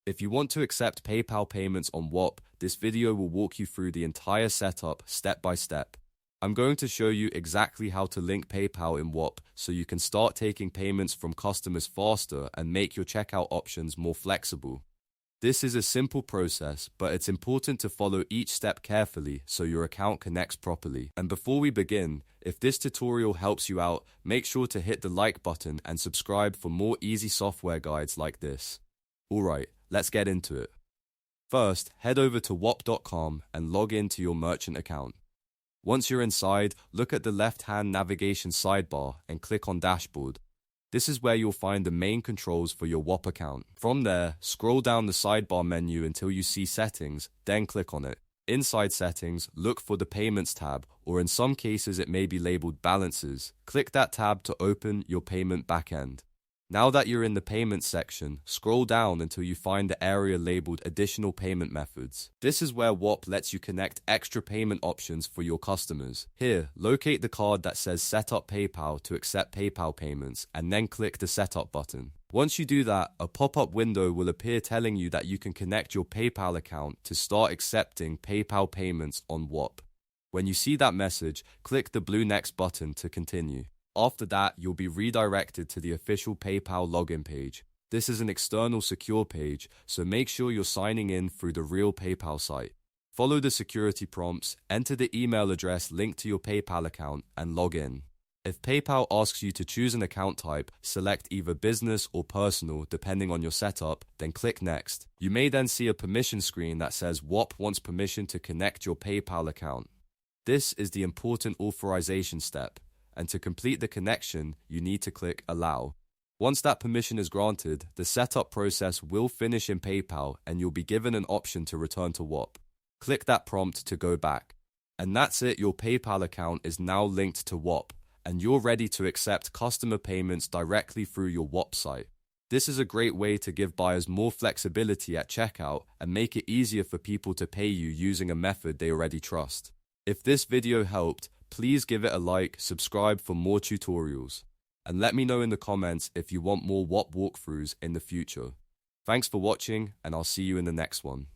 If you want to accept PayPal payments on Whop, this video will walk you through the entire setup step by step. I'm going to show you exactly how to link PayPal in Whop so you can start taking payments from customers faster and make your checkout options more flexible. This is a simple process, but it's important to follow each step carefully so your account connects properly. And before we begin, if this tutorial helps you out, make sure to hit the like button and subscribe for more easy software guides like this. Alright, let's get into it. First, head over to whop.com and log in to your merchant account. Once you're inside, look at the left-hand navigation sidebar and click on Dashboard. This is where you'll find the main controls for your Whop account. From there, scroll down the sidebar menu until you see Settings, then click on it. Inside Settings, look for the Payments tab, or in some cases it may be labeled Balances. Click that tab to open your payment backend. Now that you're in the Payments section, scroll down until you find the area labeled Additional Payment Methods. This is where Whop lets you connect extra payment options for your customers. Here, locate the card that says Set up PayPal to accept PayPal payments, and then click the Setup button. Once you do that, a pop-up window will appear telling you that you can connect your PayPal account to start accepting PayPal payments on Whop. When you see that message, click the blue Next button to continue. After that, you'll be redirected to the official PayPal login page. This is an external secure page, so make sure you're signing in through the real PayPal site. Follow the security prompts, enter the email address linked to your PayPal account, and log in. If PayPal asks you to choose an account type, select either business or personal depending on your setup, then click Next. You may then see a permission screen that says Whop wants permission to connect your PayPal account. This is the important authorization step. And to complete the connection, you need to click Allow. Once that permission is granted, the setup process will finish in PayPal and you'll be given an option to return to Whop. Click that prompt to go back. And that's it, your PayPal account is now linked to Whop, and you're ready to accept customer payments directly through your Whop site. This is a great way to give buyers more flexibility at checkout and make it easier for people to pay you using a method they already trust. If this video helped, please give it a like, subscribe for more tutorials, and let me know in the comments if you want more Whop walkthroughs in the future. Thanks for watching, and I'll see you in the next one.